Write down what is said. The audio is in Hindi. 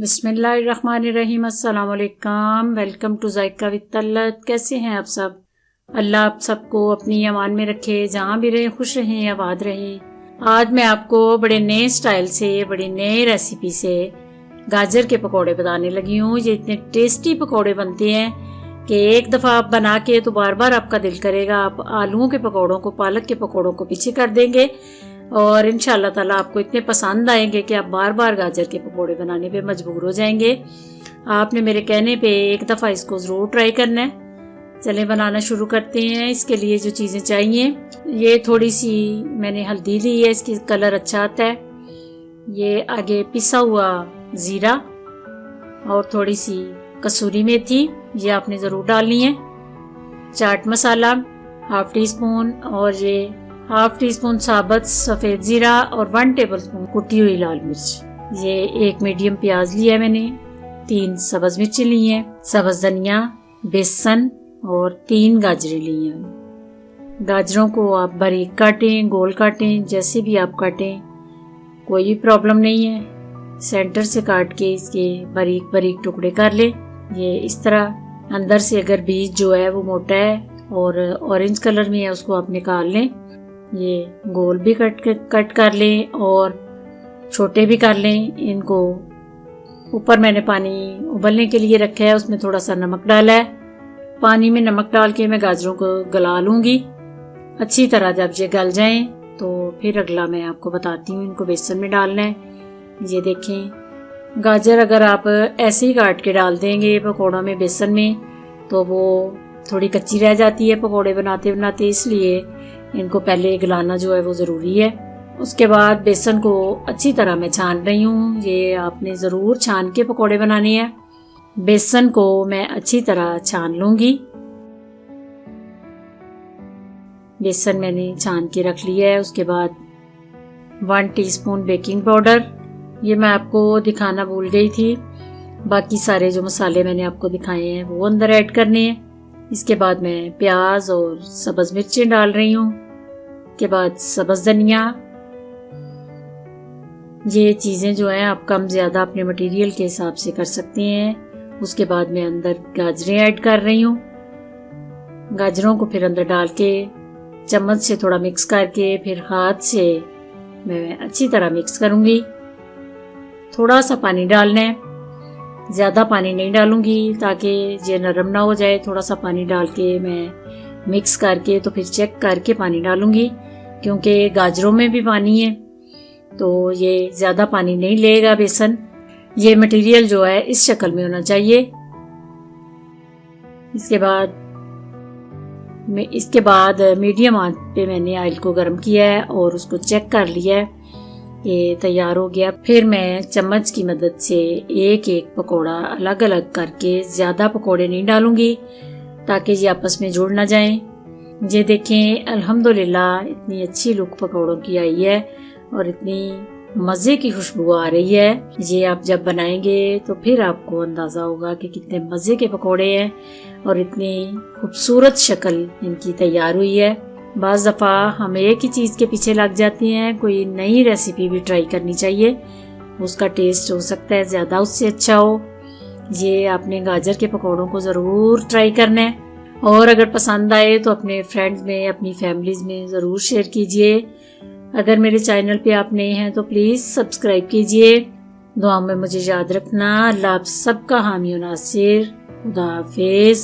बिस्मिल्लाहिर्रहमानिर्रहीम। अस्सलाम वालेकुम। Welcome to Zaika with Talat. कैसे हैं आप सब? अल्लाह आप सबको अपनी अमान में रखे, जहाँ भी रहें खुश रहें, आबाद रहें। आज मैं आपको बड़े नए स्टाइल से, बड़ी नई रेसिपी से गाजर के पकोड़े बनाने लगी हूँ। ये इतने टेस्टी पकोड़े बनते हैं कि एक दफ़ा आप बना के तो बार बार आपका दिल करेगा आप आलूओं के पकोड़ों को, पालक के पकोड़ों को पीछे कर देंगे और इंशाल्लाह ताला आपको इतने पसंद आएंगे कि आप बार बार गाजर के पकोड़े बनाने पे मजबूर हो जाएंगे। आपने मेरे कहने पे एक दफ़ा इसको ज़रूर ट्राई करना है। चलें बनाना शुरू करते हैं। इसके लिए जो चीज़ें चाहिए, ये थोड़ी सी मैंने हल्दी ली है, इसकी कलर अच्छा आता है। ये आगे पिसा हुआ ज़ीरा और थोड़ी सी कसूरी मेथी, ये आपने ज़रूर डालनी है। Chaat masala half tea spoon और ये हाफ टी स्पून साबुत सफ़ेद ज़ीरा और 1 टेबलस्पून कुटी हुई लाल मिर्च। ये 1 मीडियम प्याज लिया है मैंने, 3 सब्ज़ मिर्ची ली हैं, सब्ज़ धनिया, बेसन और 3 गाजरें ली हैं। गाजरों को आप बारीक काटें, गोल काटें, जैसे भी आप काटें कोई भी प्रॉब्लम नहीं है। सेंटर से काट के इसके बारीक बारीक टुकड़े कर लें। ये इस तरह अंदर से अगर बीज जो है वो मोटा है और ऑरेंज कलर में है, उसको आप निकाल लें। ये गोल भी कट कर लें और छोटे भी कर लें। इनको ऊपर मैंने पानी उबलने के लिए रखा है, उसमें थोड़ा सा नमक डाला है। पानी में नमक डाल के मैं गाजरों को गला लूँगी अच्छी तरह। जब ये गल जाएं तो फिर अगला मैं आपको बताती हूँ। इनको बेसन में डालना है। ये देखें, गाजर अगर आप ऐसे ही काट के डाल देंगे पकौड़ों में बेसन में तो वो थोड़ी कच्ची रह जाती है पकौड़े बनाते बनाते, इसलिए इनको पहले गलाना जो है वो ज़रूरी है। उसके बाद बेसन को अच्छी तरह मैं छान रही हूँ। ये आपने ज़रूर छान के पकौड़े बनाने हैं। बेसन को मैं अच्छी तरह छान लूँगी। बेसन मैंने छान के रख लिया है। उसके बाद 1 टीस्पून बेकिंग पाउडर, ये मैं आपको दिखाना भूल गई थी। बाकी सारे जो मसाले मैंने आपको दिखाए हैं वो अंदर ऐड करने हैं। इसके बाद मैं प्याज और सब्ज़ मिर्चें डाल रही हूँ। के बाद सब्ज़ धनिया। ये चीज़ें जो हैं आप कम ज़्यादा अपने मटेरियल के हिसाब से कर सकते हैं। उसके बाद मैं अंदर गाजरें ऐड कर रही हूँ। गाजरों को फिर अंदर डाल के चम्मच से थोड़ा मिक्स करके फिर हाथ से मैं अच्छी तरह मिक्स करूँगी। थोड़ा सा पानी डालना है, ज़्यादा पानी नहीं डालूंगी ताकि ये नरम ना हो जाए। थोड़ा सा पानी डाल के मैं मिक्स करके तो फिर चेक करके पानी डालूंगी, क्योंकि गाजरों में भी पानी है तो ये ज़्यादा पानी नहीं लेगा बेसन। ये मटेरियल जो है इस शक्ल में होना चाहिए। इसके बाद मीडियम आंच पे मैंने ऑयल को गर्म किया है और उसको चेक कर लिया है, ये तैयार हो गया। फिर मैं चम्मच की मदद से एक एक पकोड़ा अलग अलग करके, ज़्यादा पकोड़े नहीं डालूंगी ताकि ये आपस में जुड़ ना जाएं। ये देखें, अल्हम्दुलिल्लाह इतनी अच्छी लुक पकोड़ों की आई है और इतनी मज़े की खुशबू आ रही है। ये आप जब बनाएंगे तो फिर आपको अंदाज़ा होगा कि कितने मज़े के पकोड़े हैं और इतनी खूबसूरत शक्ल इनकी तैयार हुई है। बाज़ दफ़ा हम एक ही चीज़ के पीछे लग जाती हैं, कोई नई रेसिपी भी ट्राई करनी चाहिए। उसका टेस्ट हो सकता है ज़्यादा उससे अच्छा हो। ये आपने गाजर के पकौड़ों को ज़रूर ट्राई करना है और अगर पसंद आए तो अपने फ्रेंड्स में, अपनी फैमिलीज़ में ज़रूर शेयर कीजिए। अगर मेरे चैनल पे आप नए हैं तो प्लीज़ सब्सक्राइब कीजिए। दुआ में मुझे याद रखना। अल्लाह आप सबका हामी और नासिर। खुदा हाफिज़।